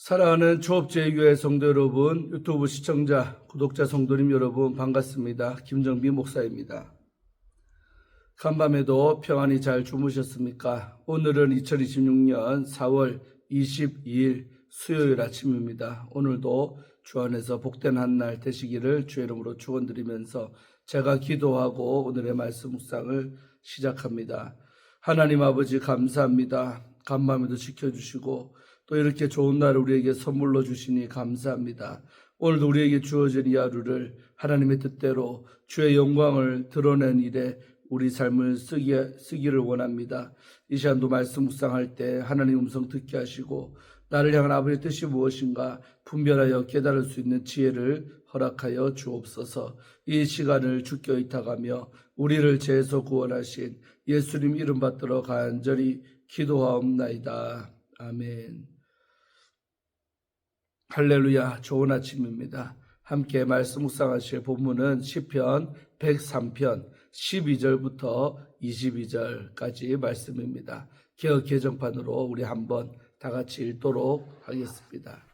사랑하는 초업제교회 성도 여러분, 유튜브 시청자, 구독자 성도님 여러분 반갑습니다. 김정비 목사입니다. 간밤에도 평안히 잘 주무셨습니까? 오늘은 2026년 4월 22일 수요일 아침입니다. 오늘도 주 안에서 복된 한 날 되시기를 주의 이름으로 축원드리면서 제가 기도하고 오늘의 말씀 묵상을 시작합니다. 하나님 아버지 감사합니다. 간밤에도 지켜주시고 또 이렇게 좋은 날을 우리에게 선물로 주시니 감사합니다. 오늘도 우리에게 주어진 이 하루를 하나님의 뜻대로 주의 영광을 드러낸 일에 우리 삶을 쓰기를 원합니다. 이 시간도 말씀 묵상할 때 하나님 음성 듣게 하시고 나를 향한 아버지의 뜻이 무엇인가 분별하여 깨달을 수 있는 지혜를 허락하여 주옵소서. 이 시간을 주께 의탁하며 우리를 죄에서 구원하신 예수님 이름 받들어 간절히 기도하옵나이다. 아멘. 할렐루야. 좋은 아침입니다. 함께 말씀 묵상하실 본문은 시편 103편 12절부터 22절까지 말씀입니다. 개역 개정판으로 우리 한번 다 같이 읽도록 하겠습니다.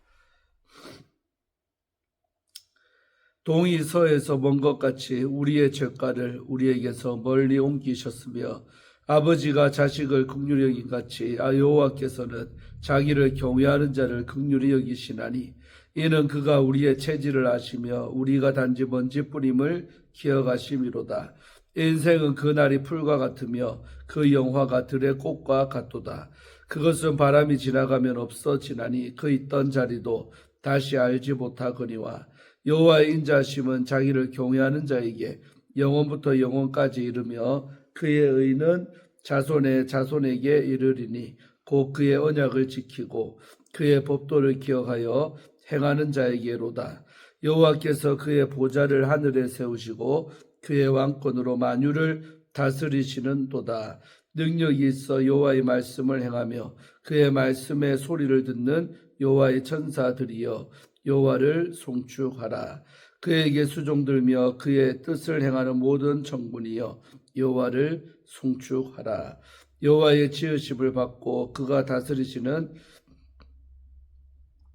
동이 서에서 먼 것 같이 우리의 죄가를 우리에게서 멀리 옮기셨으며 아버지가 자식을 긍휼히 여긴 같이 여호와께서는 자기를 경외하는 자를 긍휼히 여기시나니 이는 그가 우리의 체질을 아시며 우리가 단지 먼지뿌림을 기억하심이로다. 인생은 그날이 풀과 같으며 그 영화가 들의 꽃과 같도다. 그것은 바람이 지나가면 없어지나니 그 있던 자리도 다시 알지 못하거니와 여호와의 인자하심은 자기를 경외하는 자에게 영원부터 영원까지 이르며 그의 의는 자손의 자손에게 이르리니 곧 그의 언약을 지키고 그의 법도를 기억하여 행하는 자에게로다. 여호와께서 그의 보좌를 하늘에 세우시고 그의 왕권으로 만유를 다스리시는도다. 능력이 있어 여호와의 말씀을 행하며 그의 말씀의 소리를 듣는 여호와의 천사들이여 여호와를 송축하라. 그에게 수종들며 그의 뜻을 행하는 모든 정군이여 여호와를 송축하라. 여호와의 지으심을 받고 그가 다스리시는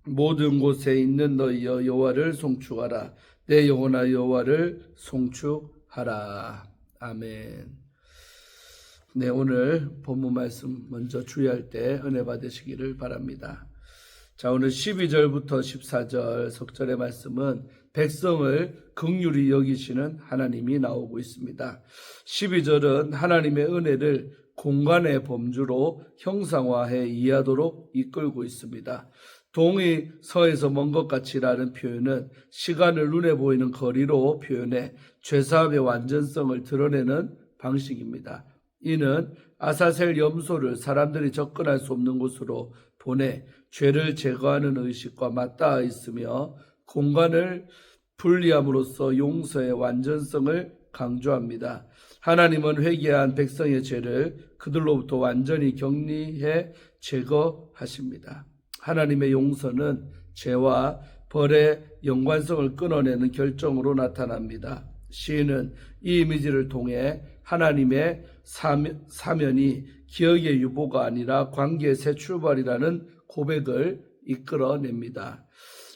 모든 곳에 있는 너희여 여호와를 송축하라. 내 영혼아 여호와를 송축하라. 아멘. 네, 오늘 본문 말씀 먼저 주의할 때 은혜 받으시기를 바랍니다. 자, 오늘 12절부터 14절 석절의 말씀은 백성을 긍휼히 여기시는 하나님이 나오고 있습니다. 12절은 하나님의 은혜를 공간의 범주로 형상화해 이해하도록 이끌고 있습니다. 동이 서에서 먼 것 같이라는 표현은 시간을 눈에 보이는 거리로 표현해 죄사함의 완전성을 드러내는 방식입니다. 이는 아사셀 염소를 사람들이 접근할 수 없는 곳으로 보내 죄를 제거하는 의식과 맞닿아 있으며 공간을 분리함으로써 용서의 완전성을 강조합니다. 하나님은 회개한 백성의 죄를 그들로부터 완전히 격리해 제거하십니다. 하나님의 용서는 죄와 벌의 연관성을 끊어내는 결정으로 나타납니다. 시인은 이 이미지를 통해 하나님의 사면이 기억의 유보가 아니라 관계의 새 출발이라는 고백을 이끌어냅니다.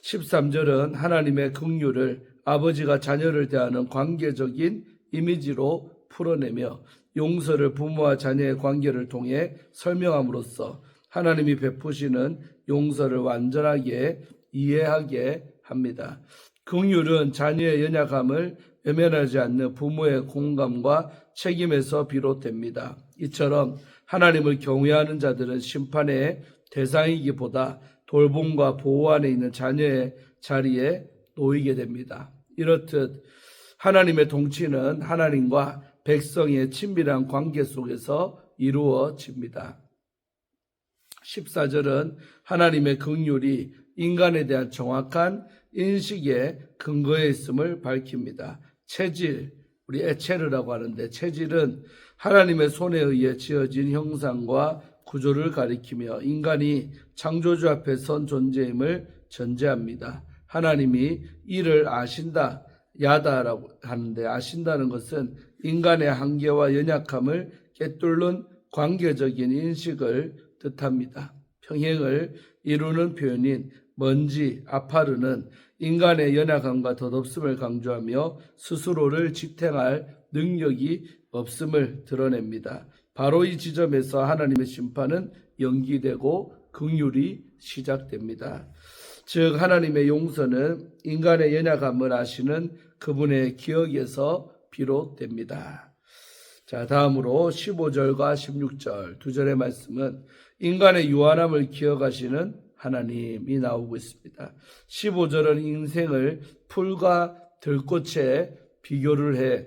13절은 하나님의 긍휼을 아버지가 자녀를 대하는 관계적인 이미지로 풀어내며 용서를 부모와 자녀의 관계를 통해 설명함으로써 하나님이 베푸시는 용서를 완전하게 이해하게 합니다. 긍휼은 자녀의 연약함을 외면하지 않는 부모의 공감과 책임에서 비롯됩니다. 이처럼 하나님을 경외하는 자들은 심판의 대상이기보다 돌봄과 보호 안에 있는 자녀의 자리에 놓이게 됩니다. 이렇듯 하나님의 통치는 하나님과 백성의 친밀한 관계 속에서 이루어집니다. 14절은 하나님의 긍휼이 인간에 대한 정확한 인식의 근거에 있음을 밝힙니다. 체질, 우리 에체르라고 하는데 체질은 하나님의 손에 의해 지어진 형상과 구조를 가리키며 인간이 창조주 앞에 선 존재임을 전제합니다. 하나님이 이를 아신다, 야다라고 하는데 아신다는 것은 인간의 한계와 연약함을 꿰뚫는 관계적인 인식을 뜻합니다. 평행을 이루는 표현인 먼지, 아파르는 인간의 연약함과 덧없음을 강조하며 스스로를 지탱할 능력이 없음을 드러냅니다. 바로 이 지점에서 하나님의 심판은 연기되고 긍휼이 시작됩니다. 즉 하나님의 용서는 인간의 연약함을 아시는 그분의 기억에서 비롯됩니다. 자, 다음으로 15절과 16절 두 절의 말씀은 인간의 유한함을 기억하시는 하나님이 나오고 있습니다. 15절은 인생을 풀과 들꽃에 비교를 해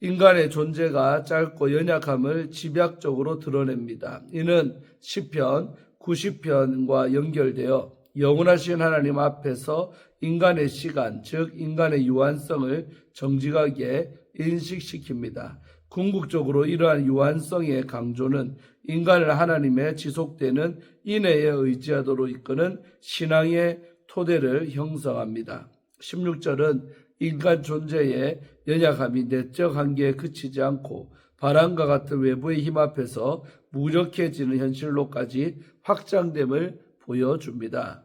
인간의 존재가 짧고 연약함을 집약적으로 드러냅니다. 이는 시편 90편과 연결되어 영원하신 하나님 앞에서 인간의 시간, 즉 인간의 유한성을 정직하게 인식시킵니다. 궁극적으로 이러한 유한성의 강조는 인간을 하나님의 지속되는 인애에 의지하도록 이끄는 신앙의 토대를 형성합니다. 16절은 인간 존재의 연약함이 내적 한계에 그치지 않고 바람과 같은 외부의 힘 앞에서 무력해지는 현실로까지 확장됨을 보여줍니다.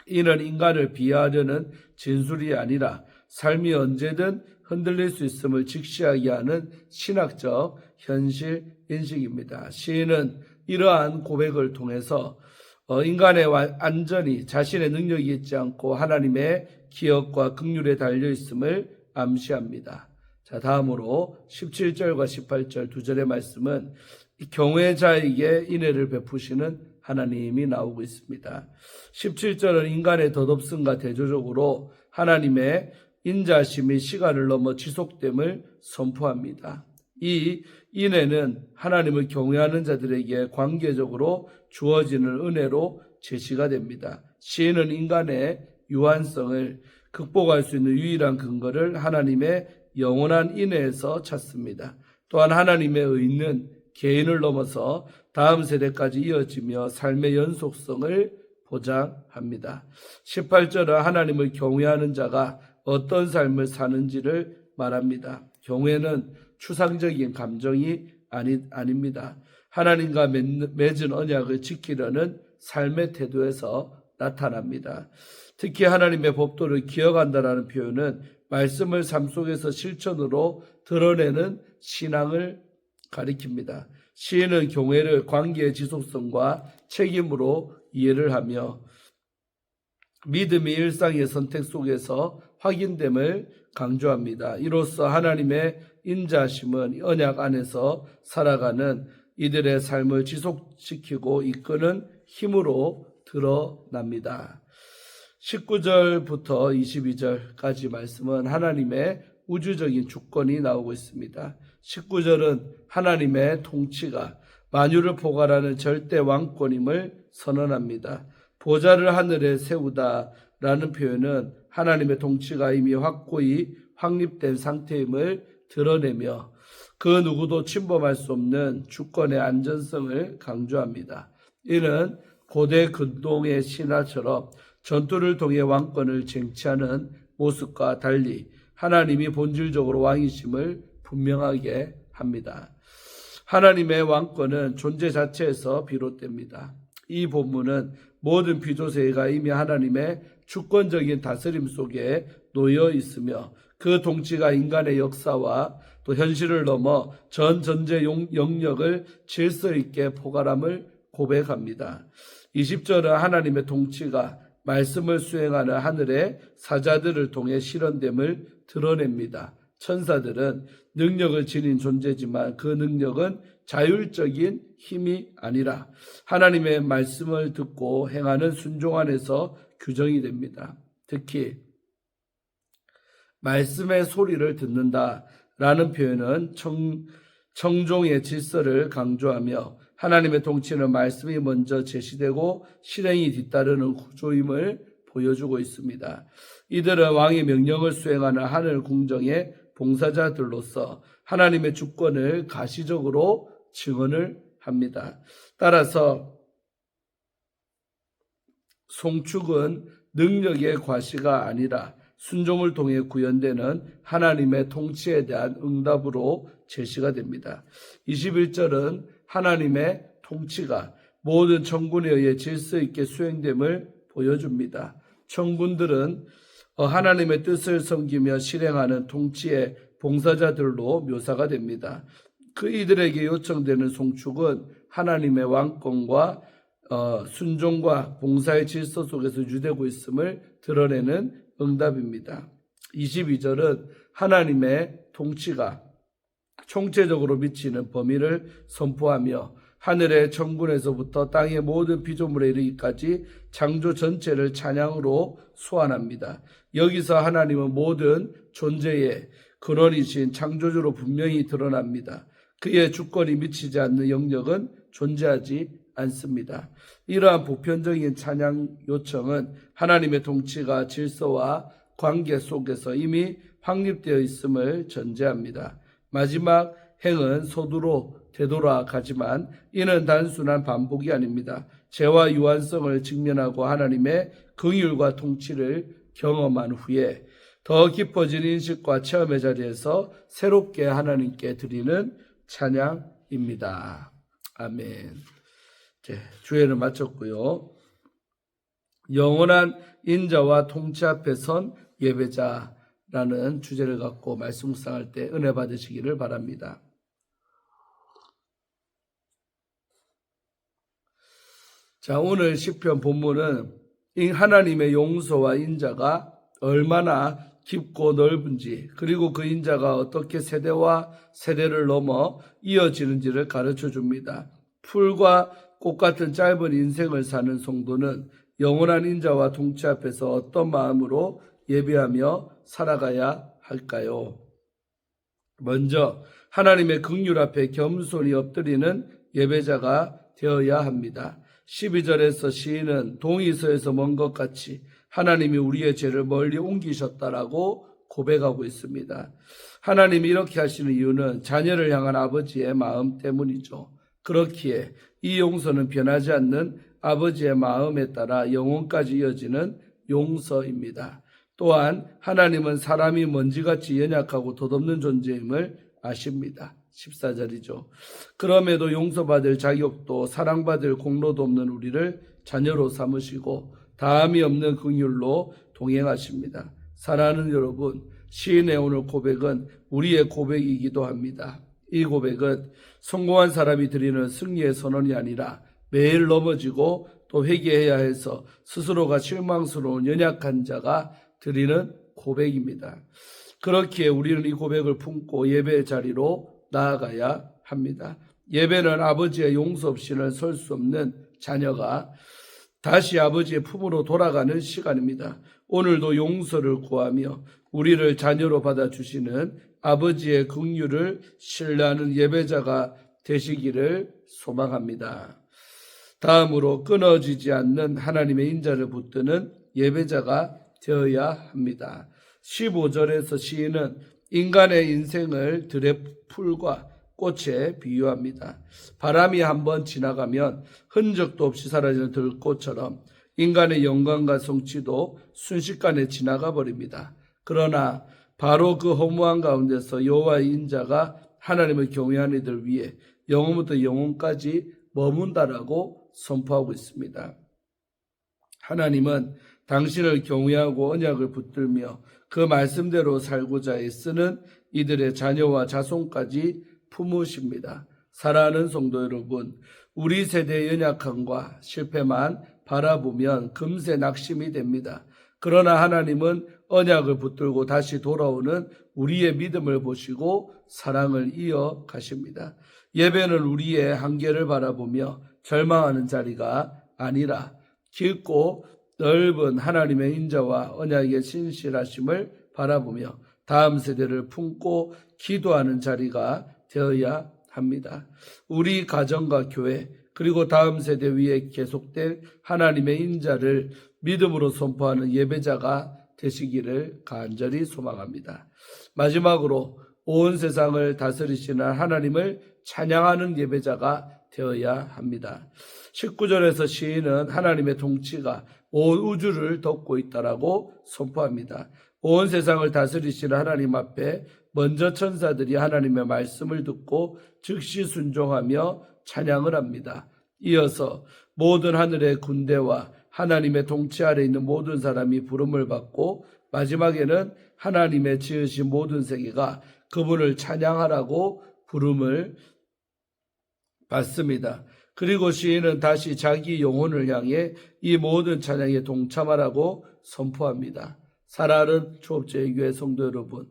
이는 인간을 비하하려는 진술이 아니라 삶이 언제든 흔들릴 수 있음을 직시하게 하는 신학적 현실 인식입니다. 시인은 이러한 고백을 통해서 인간의 안전이 자신의 능력이 있지 않고 하나님의 기억과 긍휼에 달려 있음을 암시합니다. 자, 다음으로 17절과 18절 두 절의 말씀은 경외자에게 인애를 베푸시는 하나님이 나오고 있습니다. 17절은 인간의 덧없음과 대조적으로 하나님의 인자심이 시간을 넘어 지속됨을 선포합니다. 이 인애는 하나님을 경외하는 자들에게 관계적으로 주어지는 은혜로 제시가 됩니다. 시인은 인간의 유한성을 극복할 수 있는 유일한 근거를 하나님의 영원한 인애에서 찾습니다. 또한 하나님의 의는 개인을 넘어서 다음 세대까지 이어지며 삶의 연속성을 보장합니다. 18절은 하나님을 경외하는 자가 어떤 삶을 사는지를 말합니다. 경외는 추상적인 감정이 아닙니다. 하나님과 맺은 언약을 지키려는 삶의 태도에서 나타납니다. 특히 하나님의 법도를 기억한다라는 표현은 말씀을 삶 속에서 실천으로 드러내는 신앙을 가리킵니다. 시인은 경외를 관계의 지속성과 책임으로 이해를 하며 믿음의 일상의 선택 속에서 확인됨을 강조합니다. 이로써 하나님의 인자심은 언약 안에서 살아가는 이들의 삶을 지속시키고 이끄는 힘으로 드러납니다. 19절부터 22절까지 말씀은 하나님의 우주적인 주권이 나오고 있습니다. 19절은 하나님의 통치가 만유를 포괄하는 절대 왕권임을 선언합니다. 보좌를 하늘에 세우다라는 표현은 하나님의 통치가 이미 확고히 확립된 상태임을 드러내며 그 누구도 침범할 수 없는 주권의 안전성을 강조합니다. 이는 고대 근동의 신화처럼 전투를 통해 왕권을 쟁취하는 모습과 달리 하나님이 본질적으로 왕이심을 분명하게 합니다. 하나님의 왕권은 존재 자체에서 비롯됩니다. 이 본문은 모든 피조세계가 이미 하나님의 주권적인 다스림 속에 놓여 있으며 그 통치가 인간의 역사와 또 현실을 넘어 전 전제 영역을 질서 있게 포괄함을 고백합니다. 20절은 하나님의 통치가 말씀을 수행하는 하늘의 사자들을 통해 실현됨을 드러냅니다. 천사들은 능력을 지닌 존재지만 그 능력은 자율적인 힘이 아니라 하나님의 말씀을 듣고 행하는 순종 안에서 규정이 됩니다. 특히 말씀의 소리를 듣는다라는 표현은 청종의 질서를 강조하며 하나님의 통치는 말씀이 먼저 제시되고 실행이 뒤따르는 구조임을 보여주고 있습니다. 이들은 왕의 명령을 수행하는 하늘 궁정의 봉사자들로서 하나님의 주권을 가시적으로 증언을 합니다. 따라서 송축은 능력의 과시가 아니라 순종을 통해 구현되는 하나님의 통치에 대한 응답으로 제시가 됩니다. 21절은 하나님의 통치가 모든 천군에 의해 질서 있게 수행됨을 보여줍니다. 천군들은 하나님의 뜻을 섬기며 실행하는 통치의 봉사자들로 묘사가 됩니다. 그 이들에게 요청되는 송축은 하나님의 왕권과 순종과 봉사의 질서 속에서 유지되고 있음을 드러내는 응답입니다. 22절은 하나님의 통치가 총체적으로 미치는 범위를 선포하며 하늘의 천군에서부터 땅의 모든 피조물에 이르기까지 창조 전체를 찬양으로 소환합니다. 여기서 하나님은 모든 존재의 근원이신 창조주로 분명히 드러납니다. 그의 주권이 미치지 않는 영역은 존재하지 않습니다. 이러한 보편적인 찬양 요청은 하나님의 통치가 질서와 관계 속에서 이미 확립되어 있음을 전제합니다. 마지막 행은 서두로 되돌아가지만 이는 단순한 반복이 아닙니다. 죄와 유한성을 직면하고 하나님의 긍휼과 통치를 경험한 후에 더 깊어진 인식과 체험의 자리에서 새롭게 하나님께 드리는 찬양입니다. 아멘. 주회를 마쳤고요. 영원한 인자와 통치 앞에 선 예배자라는 주제를 갖고 말씀 묵상할 때 은혜 받으시기를 바랍니다. 자, 오늘 시편 본문은 하나님의 용서와 인자가 얼마나 깊고 넓은지, 그리고 그 인자가 어떻게 세대와 세대를 넘어 이어지는지를 가르쳐 줍니다. 풀과 꽃 같은 짧은 인생을 사는 성도는 영원한 인자와 통치 앞에서 어떤 마음으로 예배하며 살아가야 할까요? 먼저 하나님의 긍휼 앞에 겸손히 엎드리는 예배자가 되어야 합니다. 12절에서 시인은 동이서에서 먼 것 같이 하나님이 우리의 죄를 멀리 옮기셨다라고 고백하고 있습니다. 하나님이 이렇게 하시는 이유는 자녀를 향한 아버지의 마음 때문이죠. 그렇기에 이 용서는 변하지 않는 아버지의 마음에 따라 영원까지 이어지는 용서입니다. 또한 하나님은 사람이 먼지같이 연약하고 덧없는 존재임을 아십니다. 14절이죠. 그럼에도 용서받을 자격도 사랑받을 공로도 없는 우리를 자녀로 삼으시고 다함이 없는 긍휼로 동행하십니다. 사랑하는 여러분, 시인의 오늘 고백은 우리의 고백이기도 합니다. 이 고백은 성공한 사람이 드리는 승리의 선언이 아니라 매일 넘어지고 또 회개해야 해서 스스로가 실망스러운 연약한 자가 드리는 고백입니다. 그렇기에 우리는 이 고백을 품고 예배의 자리로 나아가야 합니다. 예배는 아버지의 용서 없이는 설 수 없는 자녀가 다시 아버지의 품으로 돌아가는 시간입니다. 오늘도 용서를 구하며 우리를 자녀로 받아주시는 아버지의 긍휼을 신뢰하는 예배자가 되시기를 소망합니다. 다음으로 끊어지지 않는 하나님의 인자를 붙드는 예배자가 되어야 합니다. 15절에서 시인은 인간의 인생을 들의 풀과 꽃에 비유합니다. 바람이 한번 지나가면 흔적도 없이 사라지는 들꽃처럼 인간의 영광과 성취도 순식간에 지나가 버립니다. 그러나 바로 그 허무한 가운데서 여호와의 인자가 하나님을 경외하는 이들 위해 영원부터 영원까지 머문다라고 선포하고 있습니다. 하나님은 당신을 경외하고 언약을 붙들며 그 말씀대로 살고자 애쓰는 이들의 자녀와 자손까지 품으십니다. 사랑하는 성도 여러분, 우리 세대의 연약함과 실패만 바라보면 금세 낙심이 됩니다. 그러나 하나님은 언약을 붙들고 다시 돌아오는 우리의 믿음을 보시고 사랑을 이어가십니다. 예배는 우리의 한계를 바라보며 절망하는 자리가 아니라 깊고 넓은 하나님의 인자와 언약의 신실하심을 바라보며 다음 세대를 품고 기도하는 자리가 되어야 합니다. 우리 가정과 교회 그리고 다음 세대 위에 계속될 하나님의 인자를 믿음으로 선포하는 예배자가 되시기를 간절히 소망합니다. 마지막으로 온 세상을 다스리시는 하나님을 찬양하는 예배자가 되어야 합니다. 19절에서 시인은 하나님의 통치가 온 우주를 덮고 있다라고 선포합니다. 온 세상을 다스리시는 하나님 앞에 먼저 천사들이 하나님의 말씀을 듣고 즉시 순종하며 찬양을 합니다. 이어서 모든 하늘의 군대와 하나님의 통치 아래 있는 모든 사람이 부름을 받고 마지막에는 하나님의 지으신 모든 세계가 그분을 찬양하라고 부름을 받습니다. 그리고 시인은 다시 자기 영혼을 향해 이 모든 찬양에 동참하라고 선포합니다. 사랑하는 초업제교회 성도 여러분,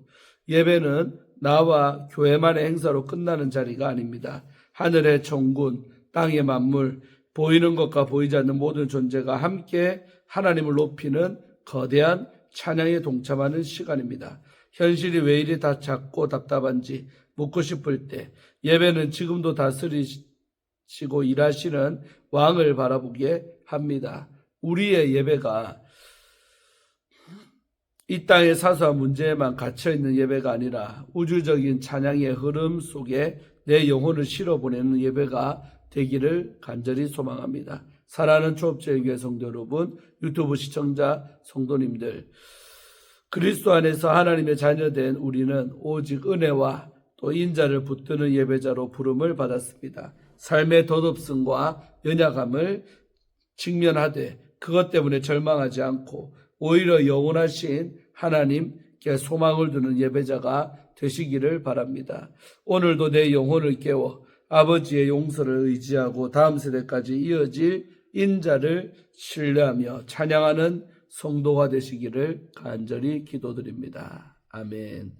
예배는 나와 교회만의 행사로 끝나는 자리가 아닙니다. 하늘의 천군, 땅의 만물, 보이는 것과 보이지 않는 모든 존재가 함께 하나님을 높이는 거대한 찬양에 동참하는 시간입니다. 현실이 왜 이리 다 작고 답답한지 묻고 싶을 때 예배는 지금도 다스리시고 일하시는 왕을 바라보게 합니다. 우리의 예배가 이 땅의 사소한 문제에만 갇혀있는 예배가 아니라 우주적인 찬양의 흐름 속에 내 영혼을 실어보내는 예배가 되기를 간절히 소망합니다. 사랑하는 초업제교회 성도 여러분, 유튜브 시청자 성도님들, 그리스도 안에서 하나님의 자녀된 우리는 오직 은혜와 또 인자를 붙드는 예배자로 부름을 받았습니다. 삶의 덧없음과 연약함을 직면하되 그것 때문에 절망하지 않고 오히려 영원하신 하나님께 소망을 두는 예배자가 되시기를 바랍니다. 오늘도 내 영혼을 깨워 아버지의 용서를 의지하고 다음 세대까지 이어질 인자를 신뢰하며 찬양하는 성도가 되시기를 간절히 기도드립니다. 아멘.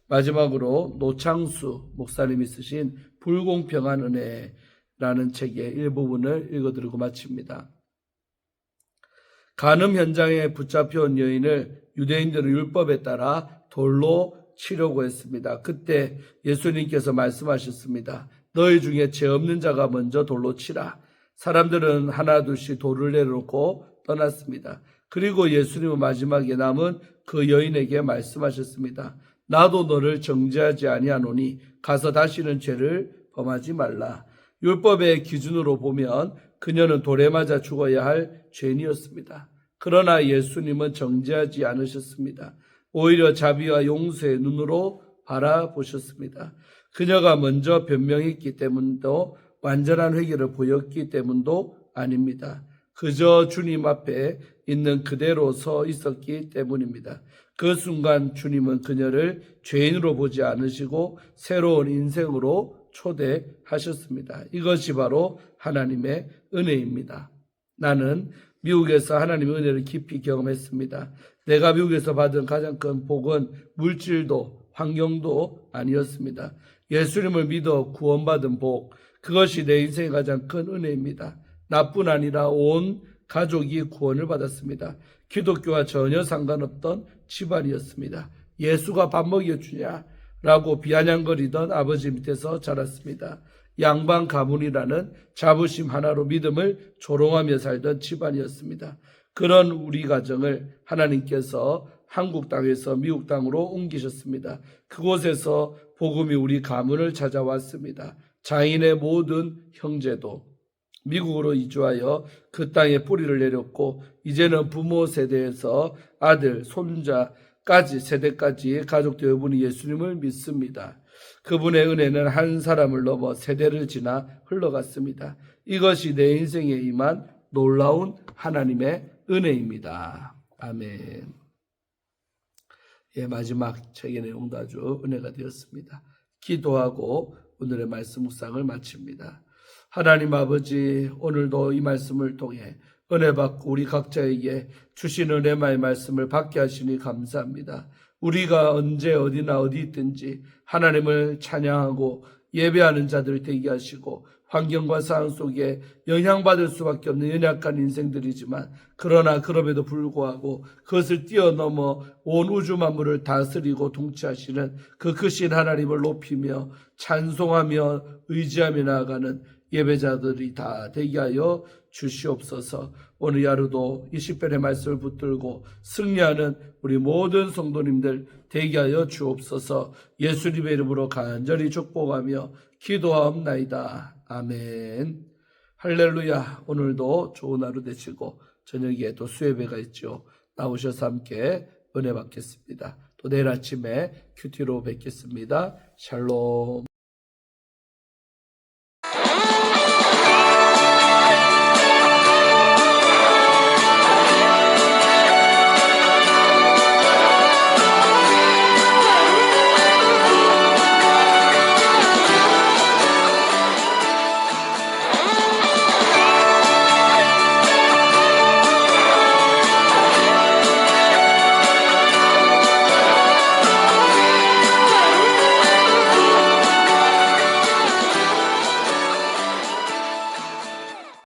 마지막으로 노창수 목사님이 쓰신 불공평한 은혜라는 책의 일부분을 읽어드리고 마칩니다. 간음 현장에 붙잡혀온 여인을 유대인들의 율법에 따라 돌로 치려고 했습니다. 그때 예수님께서 말씀하셨습니다. 너희 중에 죄 없는 자가 먼저 돌로 치라. 사람들은 하나둘씩 돌을 내려놓고 떠났습니다. 그리고 예수님은 마지막에 남은 그 여인에게 말씀하셨습니다. 나도 너를 정죄하지 아니하노니 가서 다시는 죄를 범하지 말라. 율법의 기준으로 보면 그녀는 돌에 맞아 죽어야 할 죄인이었습니다. 그러나 예수님은 정죄하지 않으셨습니다. 오히려 자비와 용서의 눈으로 바라보셨습니다. 그녀가 먼저 변명했기 때문도 완전한 회개를 보였기 때문도 아닙니다. 그저 주님 앞에 있는 그대로 서 있었기 때문입니다. 그 순간 주님은 그녀를 죄인으로 보지 않으시고 새로운 인생으로 초대하셨습니다. 이것이 바로 하나님의 은혜입니다. 나는 미국에서 하나님의 은혜를 깊이 경험했습니다. 내가 미국에서 받은 가장 큰 복은 물질도 환경도 아니었습니다. 예수님을 믿어 구원받은 복, 그것이 내 인생의 가장 큰 은혜입니다. 나뿐 아니라 온 가족이 구원을 받았습니다. 기독교와 전혀 상관없던 집안이었습니다. 예수가 밥 먹여주냐? 라고 비아냥거리던 아버지 밑에서 자랐습니다. 양반 가문이라는 자부심 하나로 믿음을 조롱하며 살던 집안이었습니다. 그런 우리 가정을 하나님께서 한국 땅에서 미국 땅으로 옮기셨습니다. 그곳에서 복음이 우리 가문을 찾아왔습니다. 장인의 모든 형제도 미국으로 이주하여 그 땅에 뿌리를 내렸고 이제는 부모 세대에서 아들, 손자까지 세대까지 가족 대부분이 예수님을 믿습니다. 그분의 은혜는 한 사람을 넘어 세대를 지나 흘러갔습니다. 이것이 내 인생에 임한 놀라운 하나님의 은혜입니다. 아멘. 예, 마지막 책의 내용도 아주 은혜가 되었습니다. 기도하고 오늘의 말씀 묵상을 마칩니다. 하나님 아버지, 오늘도 이 말씀을 통해 은혜 받고 우리 각자에게 주신 은혜만의 말씀을 받게 하시니 감사합니다. 우리가 언제 어디나 어디 있든지 하나님을 찬양하고 예배하는 자들 되게 하시고 환경과 상황 속에 영향받을 수밖에 없는 연약한 인생들이지만 그러나 그럼에도 불구하고 그것을 뛰어넘어 온 우주 만물을 다스리고 통치하시는 그 크신 하나님을 높이며 찬송하며 의지하며 나아가는 예배자들이 다 되게 하여 주시옵소서. 오늘 하루도 20편의 말씀을 붙들고 승리하는 우리 모든 성도님들 되게 하여 주옵소서. 예수님의 이름으로 간절히 축복하며 기도하옵나이다. 아멘. 할렐루야. 오늘도 좋은 하루 되시고 저녁에 또 수예배가 있죠. 나오셔서 함께 은혜 받겠습니다. 또 내일 아침에 큐티로 뵙겠습니다. 샬롬.